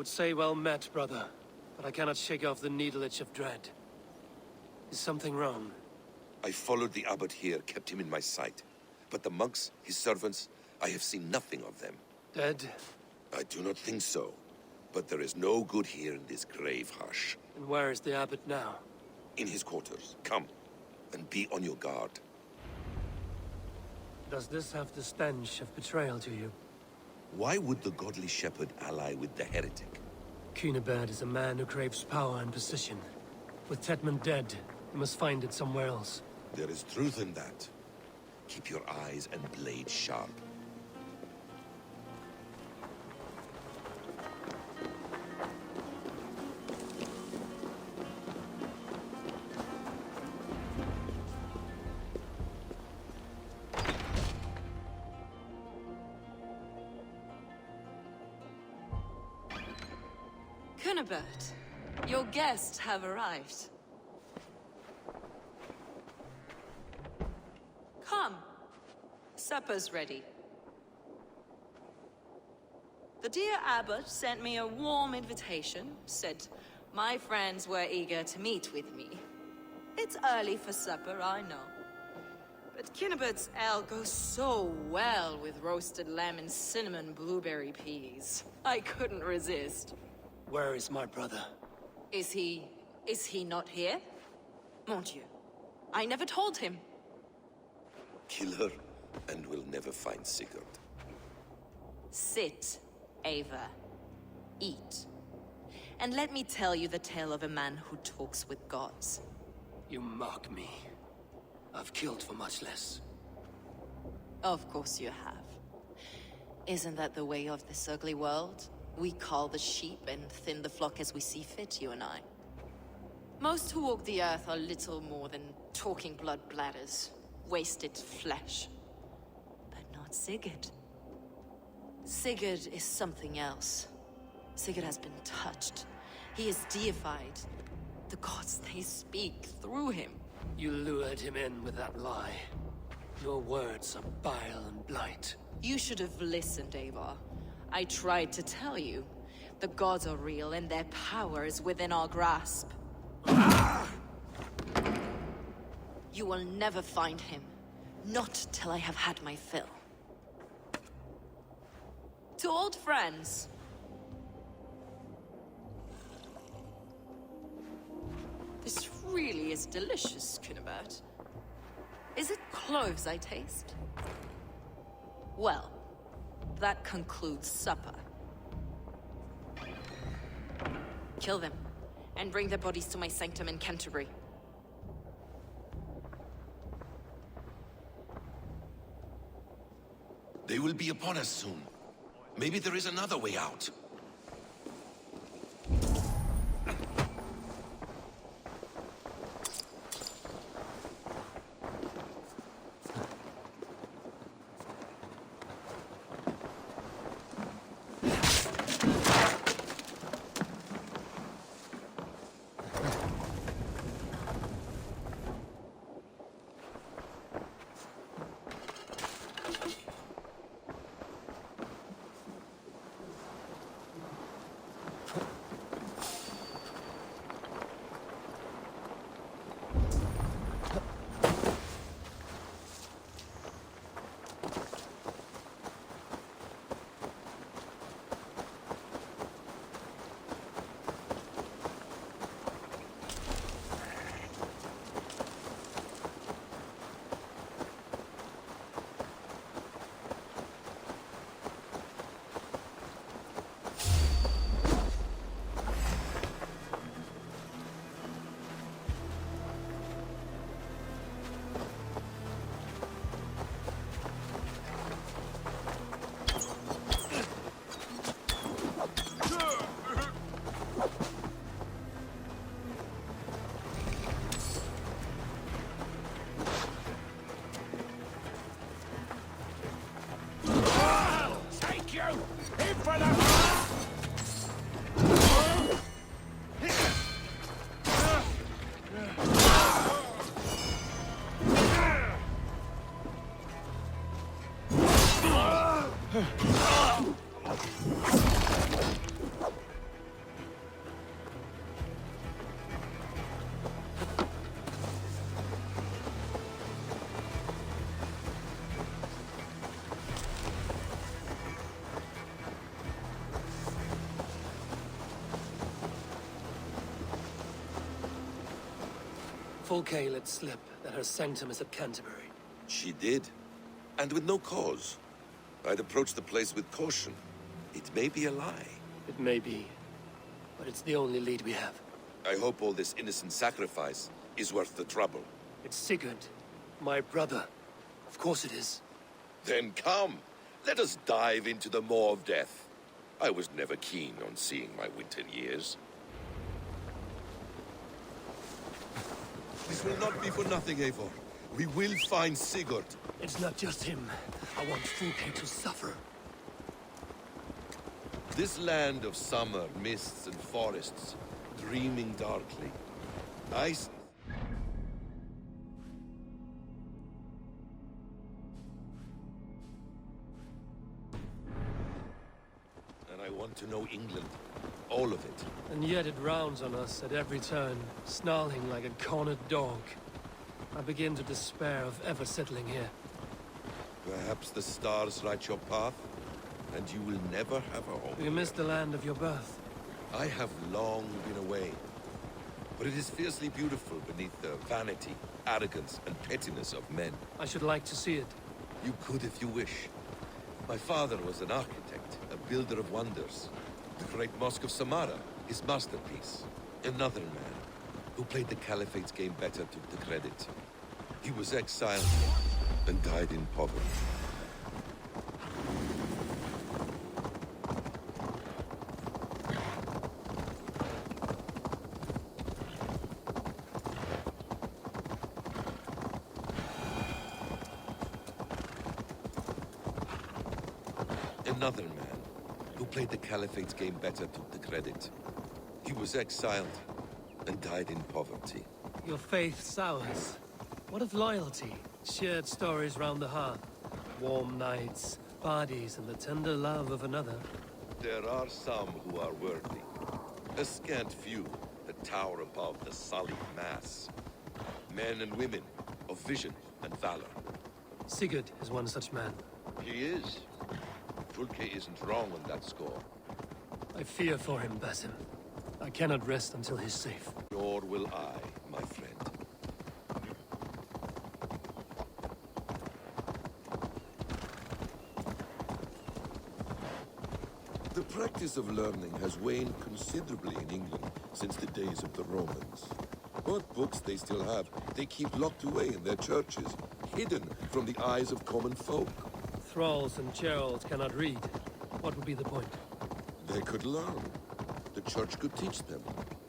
would say well met, brother. But I cannot shake off the needle itch of dread. Is something wrong? I followed the abbot here, kept him in my sight. But the monks, his servants, I have seen nothing of them. Dead? I do not think so. But there is no good here in this grave hush. And where is the abbot now? In his quarters. Come, and be on your guard. Does this have the stench of betrayal to you? Why would the godly shepherd ally with the heretic? Cunibert is a man who craves power and position. With Tedman dead, he must find it somewhere else. There is truth in that. Keep your eyes and blade sharp. Cunibert, your guests have arrived. Come. Supper's ready. The dear abbot sent me a warm invitation, said my friends were eager to meet with me. It's early for supper, I know. But Cunibert's ale goes so well with roasted lamb and cinnamon blueberry peas. I couldn't resist. Where is my brother? Is he not here? Mon Dieu, I never told him. Kill her, and we'll never find Sigurd. Sit, Ava. Eat. And let me tell you the tale of a man who talks with gods. You mock me. I've killed for much less. Of course you have. Isn't that the way of this ugly world? We cull the sheep and thin the flock as we see fit, you and I. Most who walk the earth are little more than talking blood bladders, wasted flesh. But not Sigurd. Sigurd is something else. Sigurd has been touched. He is deified. The gods, they speak through him. You lured him in with that lie. Your words are bile and blight. You should have listened, Ava. I tried to tell you. The gods are real and their power is within our grasp. You will never find him. Not till I have had my fill. To old friends. This really is delicious, Cunibert. Is it cloves I taste? Well, that concludes supper. Kill them, and bring their bodies to my sanctum in Canterbury. They will be upon us soon. Maybe there is another way out. Fulke let slip that her sanctum is at Canterbury. She did, and with no cause. I'd approach the place with caution. It may be a lie. It may be, but it's the only lead we have. I hope all this innocent sacrifice is worth the trouble. It's Sigurd, my brother. Of course it is. Then come, let us dive into the maw of death. I was never keen on seeing my winter years. This will not be for nothing, Eivor. We will find Sigurd. It's not just him. I want Fulke to suffer. This land of summer, mists and forests, dreaming darkly. Ice. And I want to know England. All of it. And yet it rounds on us at every turn, snarling like a cornered dog. I begin to despair of ever settling here. Perhaps the stars write your path, and you will never have a home. You miss the land of your birth. I have long been away, but it is fiercely beautiful beneath the vanity, arrogance, and pettiness of men. I should like to see it. You could if you wish. My father was an architect, a builder of wonders. The great Mosque of Samarra, his masterpiece. Another man, who played the Caliphate's game better, took the credit. He was exiled and died in poverty. Another man, who played the Caliphate's game better, took the credit. He was exiled and died in poverty. Your faith sours. What of loyalty? Shared stories round the hearth. Warm nights, parties, and the tender love of another. There are some who are worthy. A scant few that tower above the sullied mass. Men and women of vision and valor. Sigurd is one such man. He is. Fulke isn't wrong on that score. I fear for him, Basim. I cannot rest until he's safe. Nor will I, my friend. The practice of learning has waned considerably in England since the days of the Romans. What books they still have, they keep locked away in their churches, hidden from the eyes of common folk. Thralls and Geralds cannot read. What would be the point? They could learn. The church could teach them.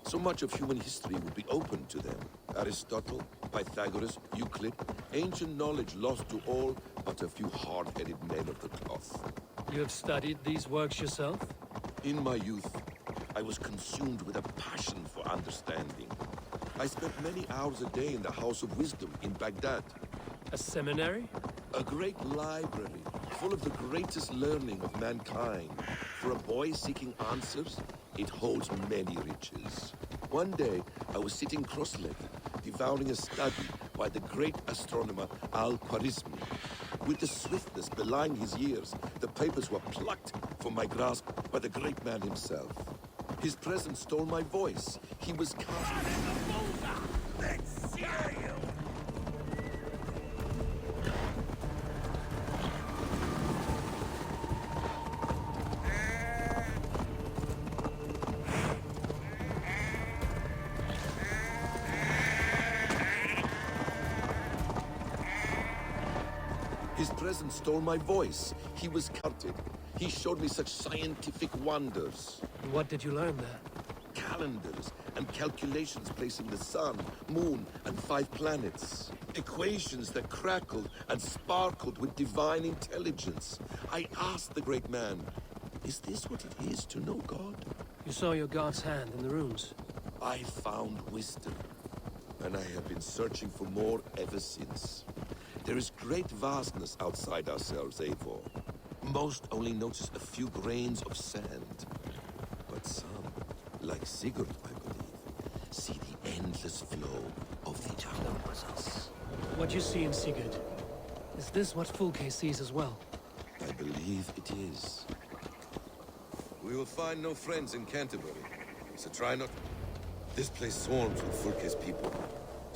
So much of human history would be open to them. Aristotle, Pythagoras, Euclid, ancient knowledge lost to all but a few hard-headed men of the cloth. You have studied these works yourself? In my youth, I was consumed with a passion for understanding. I spent many hours a day in the House of Wisdom in Baghdad. A seminary? A great library, full of the greatest learning of mankind. For a boy seeking answers, it holds many riches. One day, I was sitting cross-legged, devouring a study by the great astronomer Al-Khwarizmi. With the swiftness belying his years, the papers were plucked from my grasp by the great man himself. His presence stole my voice. He was Let's see you! His presence stole my voice. He was counted. He showed me such scientific wonders. And what did you learn there? Calendars and calculations placing the sun, moon, and 5 planets. Equations that crackled and sparkled with divine intelligence. I asked the great man, is this what it is to know God? You saw your god's hand in the runes. I found wisdom, and I have been searching for more ever since. There is great vastness outside ourselves, Eivor. Most only notice a few grains of sand. But some, like Sigurd, I believe, see the endless flow of the us. What you see in Sigurd, is this what Fulke sees as well? I believe it is. We will find no friends in Canterbury, so try not... This place swarms with Fulke's people.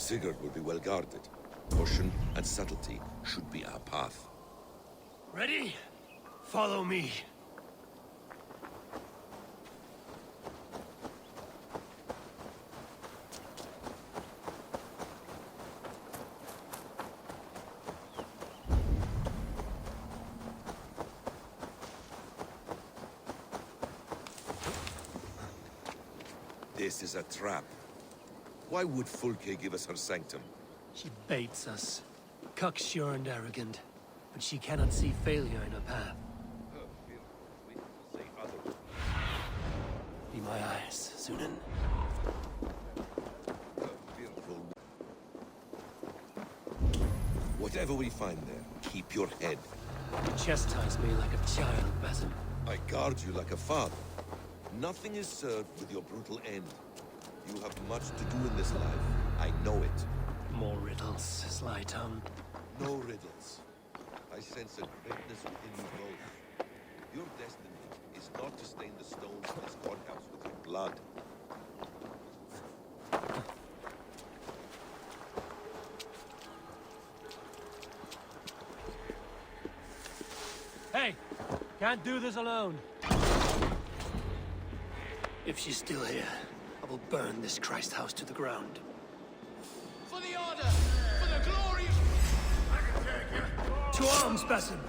Sigurd will be well guarded. Caution and subtlety should be our path. Ready? Follow me. This is a trap. Why would Fulke give us her sanctum? She baits us. Cocksure and arrogant. But she cannot see failure in her path. Be my eyes, Sunan. Whatever we find there, keep your head. You chastise me like a child, Basim. I guard you like a father. Nothing is served with your brutal end. You have much to do in this life. I know it. More riddles, sly tongue. No riddles. I sense a greatness within you both. Your destiny is not to stain the stones of this courthouse with your blood. Hey! Can't do this alone. If she's still here, I will burn this Christ house to the ground. For the order! For the glory of... I can take you! To arms, Basim!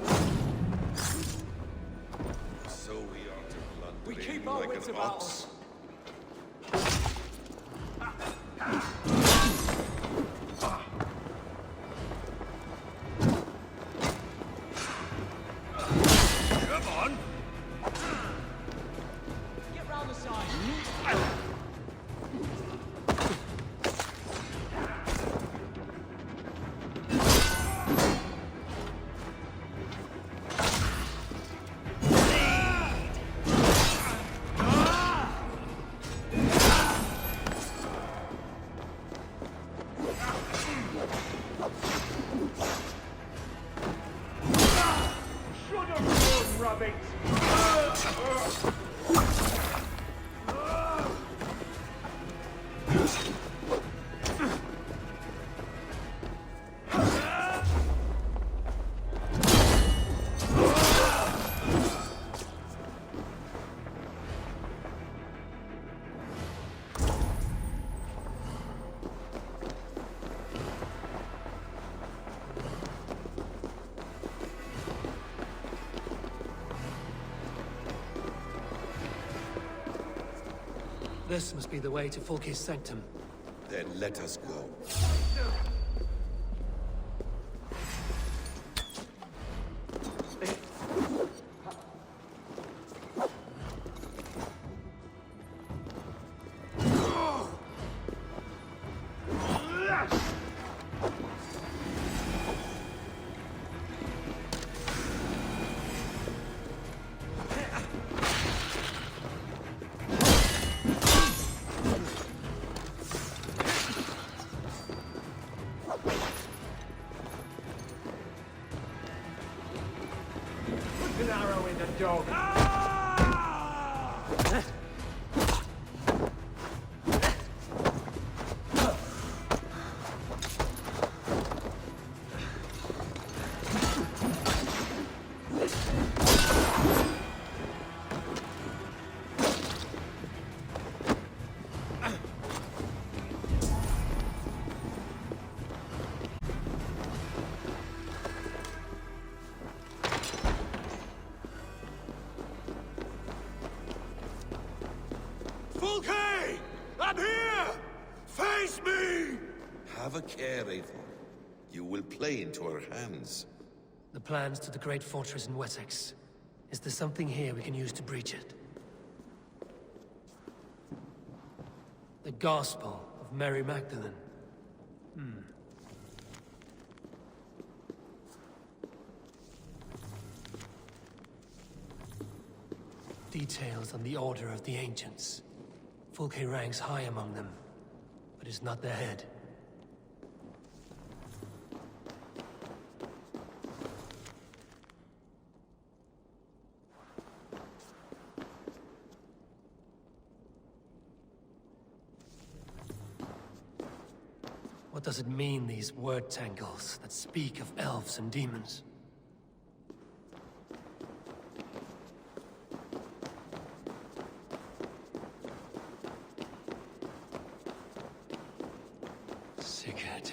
So we are to blunder We in keep our like wits an about ox. us. Come on! Get round the side. Should have run, rabbit! This must be the way to Fulke's sanctum. Then let us go. Put an arrow in the dog. Fulke! I'm here! Face me! Have a care, Eivor. You will play into our hands. The plans to the great fortress in Wessex. Is there something here we can use to breach it? The Gospel of Mary Magdalene. Details on the Order of the Ancients. Fulke ranks high among them, but is not their head. What does it mean, these word tangles that speak of elves and demons? Sigurd.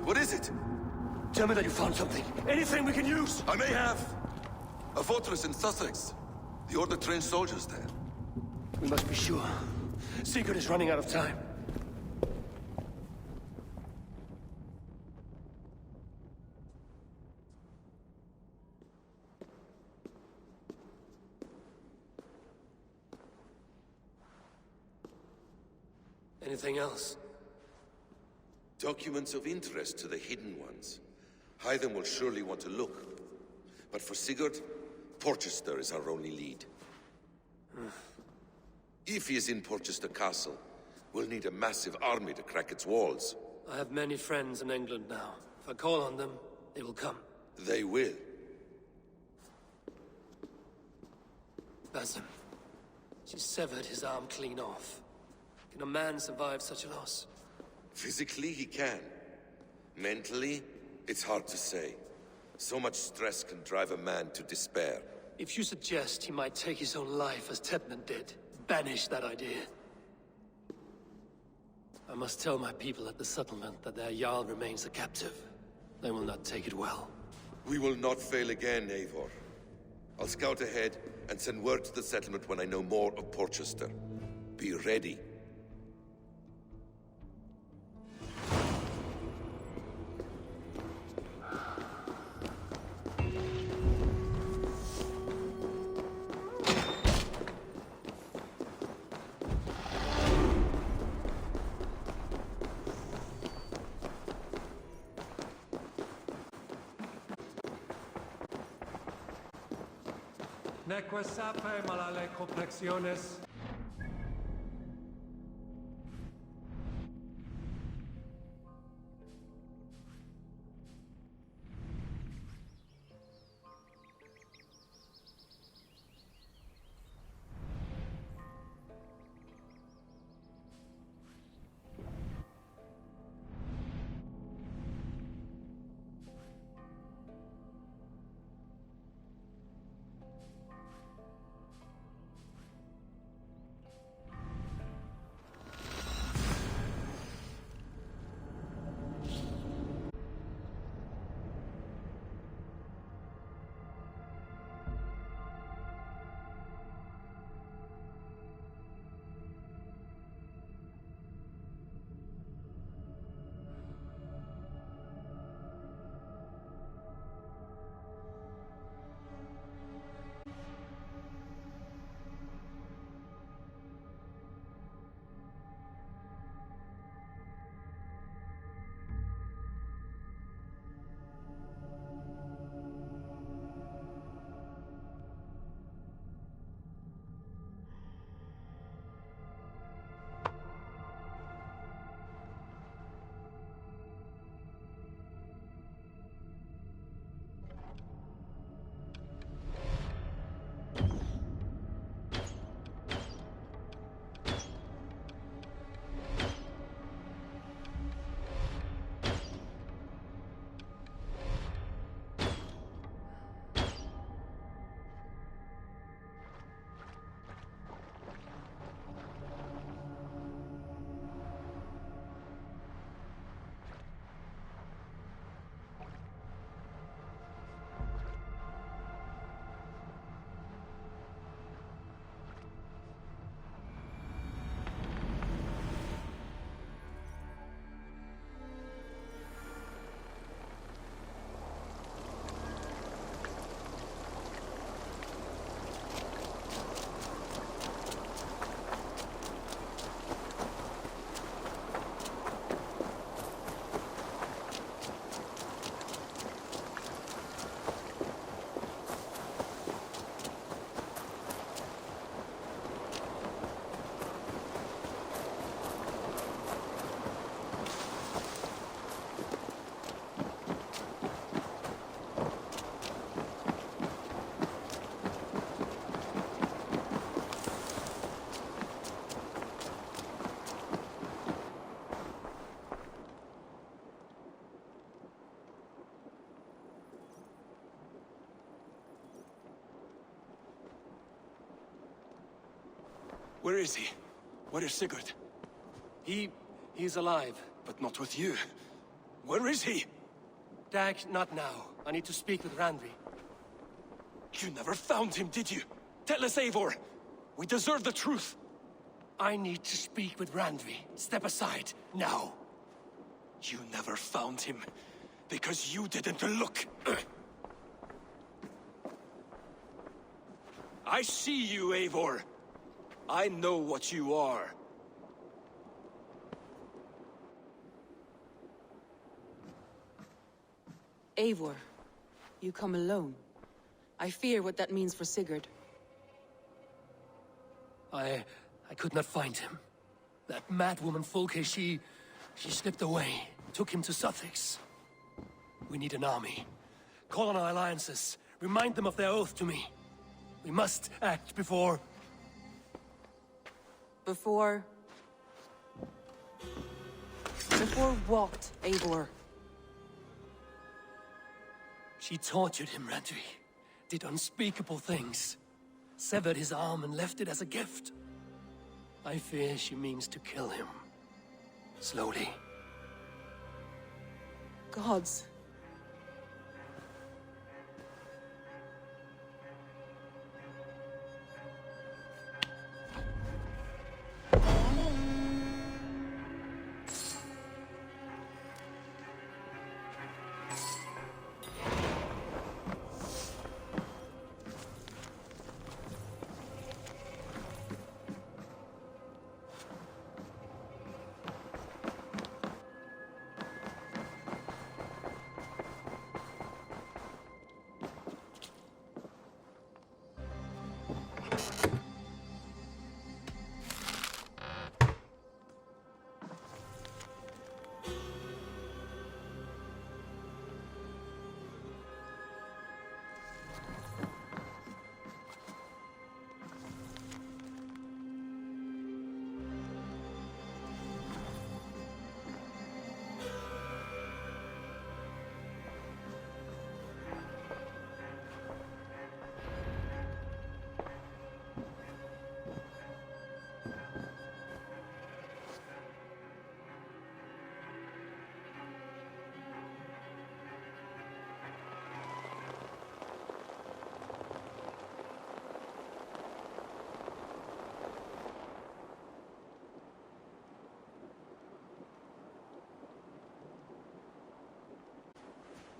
What is it? Tell me that you found something. Anything we can use! I may have. A fortress in Sussex. The Order trained soldiers there. We must be sure. Sigurd is running out of time. Anything else? Documents of interest to the Hidden Ones. Hythen will surely want to look. But for Sigurd, Porchester is our only lead. If he is in Porchester Castle, we'll need a massive army to crack its walls. I have many friends in England now. If I call on them, they will come. They will. Basim. She severed his arm clean off. Can a man survive such a loss? Physically, he can. Mentally, it's hard to say. So much stress can drive a man to despair. If you suggest he might take his own life as Tepman did, banish that idea. I must tell my people at the settlement that their Jarl remains a captive. They will not take it well. We will not fail again, Eivor. I'll scout ahead and send word to the settlement when I know more of Porchester. Be ready. Neque sape malale complexiones. Where is he? Where is Sigurd? He's alive. But not with you. Where is he? Dag, not now. I need to speak with Randvi. You never found him, did you? Tell us, Eivor. We deserve the truth. I need to speak with Randvi. Step aside, now. You never found him, because you didn't look. I see you, Eivor. I know what you are. Eivor, you come alone. I fear what that means for Sigurd. I could not find him. That madwoman Folke, she slipped away. Took him to Sussex. We need an army. Call on our alliances. Remind them of their oath to me. We must act before... Before what, Eivor? She tortured him, Randvi. Did unspeakable things. Severed his arm and left it as a gift. I fear she means to kill him. Slowly. Gods.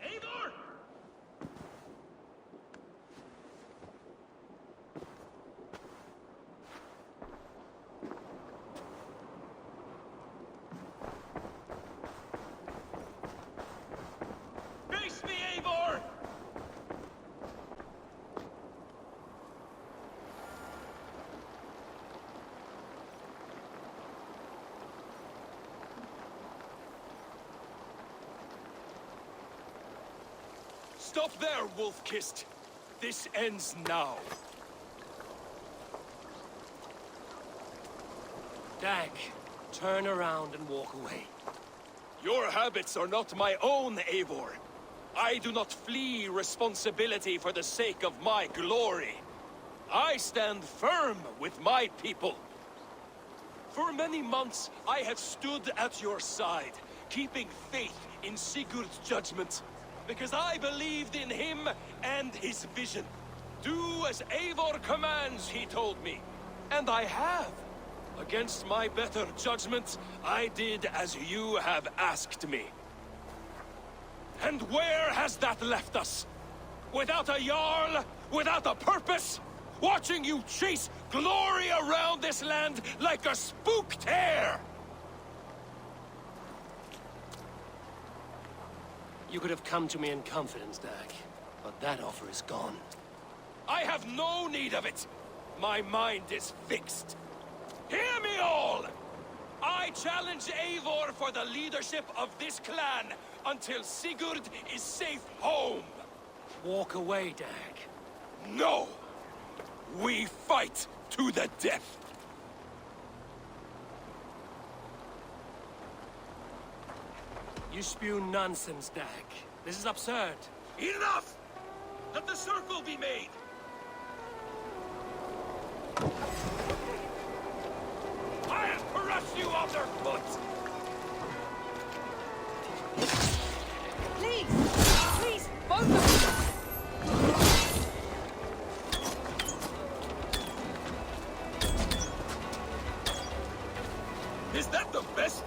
Eivor! Face me, Eivor! Stop there, Wolf-Kissed! This ends now. Dag, turn around and walk away. Your habits are not my own, Eivor. I do not flee responsibility for the sake of my glory. I stand firm with my people. For many months, I have stood at your side, keeping faith in Sigurd's judgment. Because I believed in him and his vision. Do as Eivor commands, he told me. And I have. Against my better judgment, I did as you have asked me. And where has that left us? Without a Jarl? Without a purpose? Watching you chase glory around this land like a spooked hare! You could have come to me in confidence, Dag. But that offer is gone. I have no need of it! My mind is fixed. Hear me all! I challenge Eivor for the leadership of this clan until Sigurd is safe home! Walk away, Dag. No! We fight to the death! You spew nonsense, Dag. This is absurd. Enough! Let the circle be made!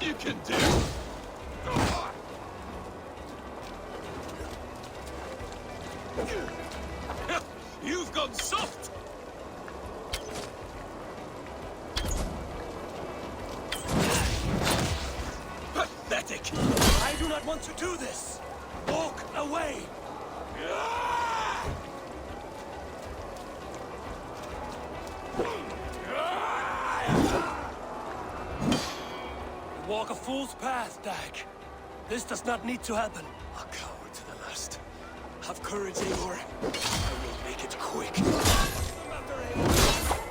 you can do? You've gone soft! Pathetic! I do not want to do this! Walk away! You walk a fool's path, Dag. This does not need to happen. A coward to the last. Have courage, Eivor. I will make it quick.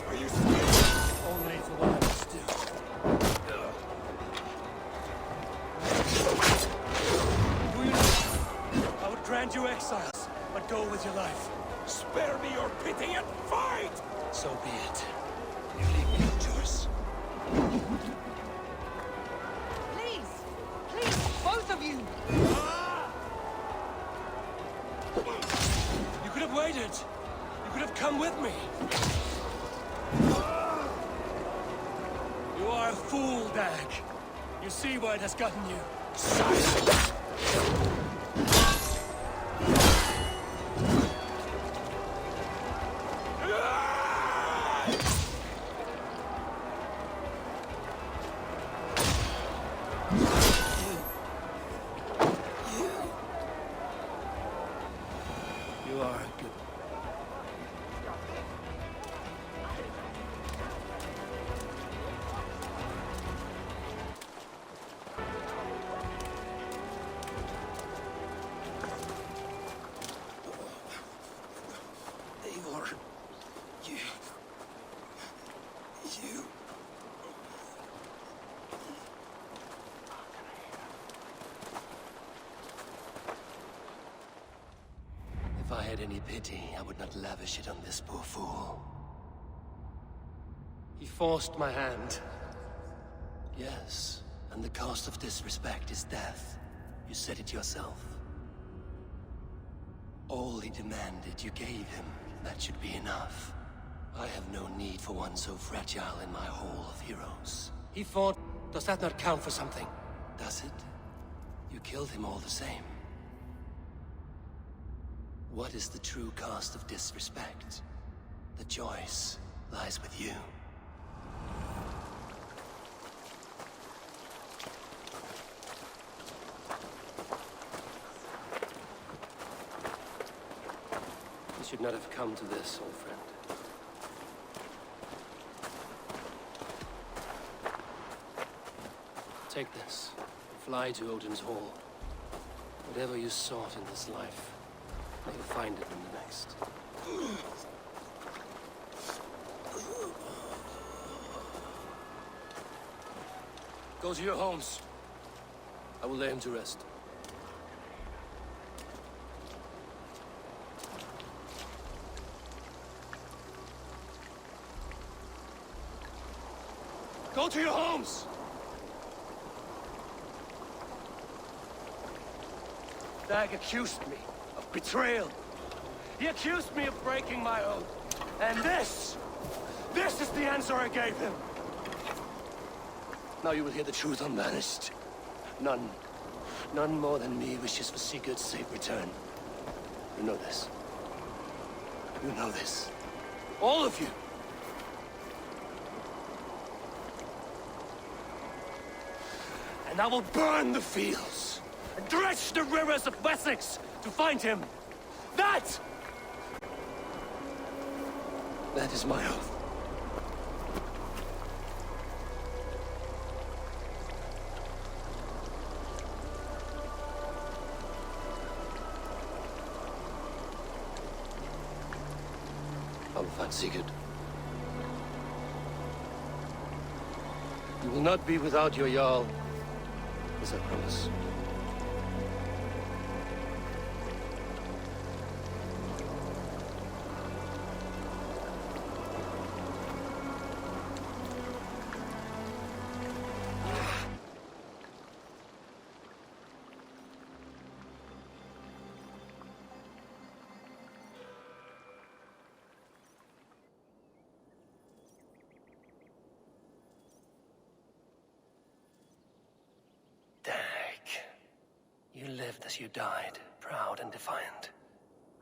Are you scared? Only for what I must do. Do you know? I would grant you exiles, but go with your life. Spare me your pity and fight! So be it. You leave me no choice. Please! Please, both of you! You could have waited. You could have come with me. You are a fool, Dag. You see where it has gotten you. Silence! You are a good... Eivor, you... If I had any pity, I would not lavish it on this poor fool. He forced my hand. Yes, and the cost of disrespect is death. You said it yourself. All he demanded, you gave him. That should be enough. I have no need for one so fragile in my hall of heroes. He fought. Does that not count for something? Does it? You killed him all the same. What is the true cost of disrespect? The choice lies with you. You should not have come to this, old friend. Take this. Fly to Odin's Hall. Whatever you sought in this life, you'll find it in the next. Go to your homes. I will lay him to rest. Go to your homes! Dag accused me of betrayal. He accused me of breaking my oath. And this is the answer I gave him. Now you will hear the truth unbanished. None more than me wishes for Sigurd's safe return. You know this. You know this. All of you. And I will burn the fields and dredge the rivers of Wessex to find him. That is my oath. I will find Sigurd. You will not be without your Jarl, as I promise. lived as you died, proud and defiant.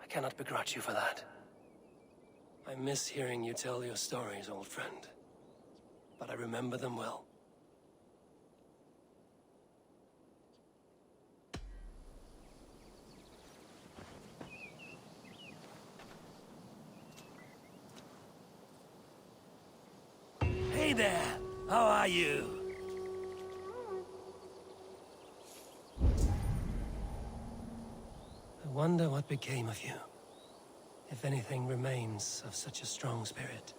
I cannot begrudge you for that. I miss hearing you tell your stories, old friend. But I remember them well. Hey there! How are you? I wonder what became of you. If anything remains of such a strong spirit.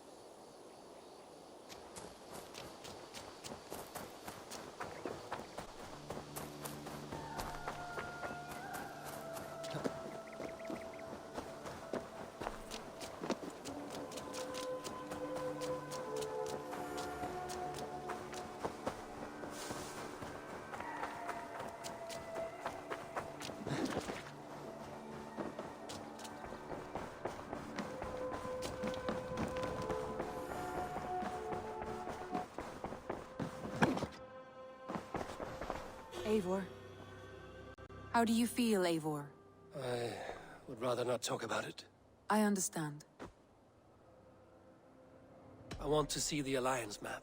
Eivor. How do you feel, Eivor? I would rather not talk about it. I understand. I want to see the Alliance map.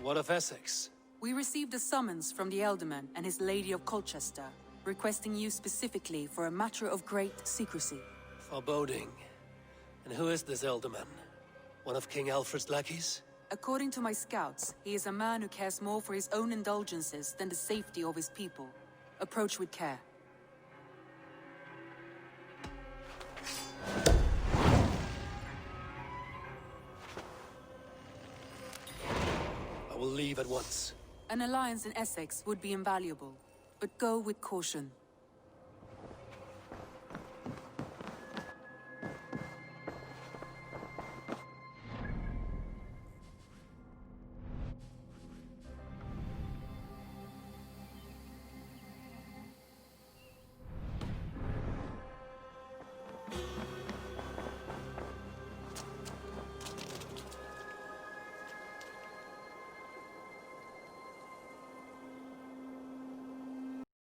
What of Essex? We received a summons from the Elderman and his Lady of Colchester, requesting you specifically for a matter of great secrecy. Foreboding. And who is this Elderman? One of King Alfred's lackeys? According to my scouts, he is a man who cares more for his own indulgences than the safety of his people. Approach with care. I will leave at once. An alliance in Essex would be invaluable, but go with caution.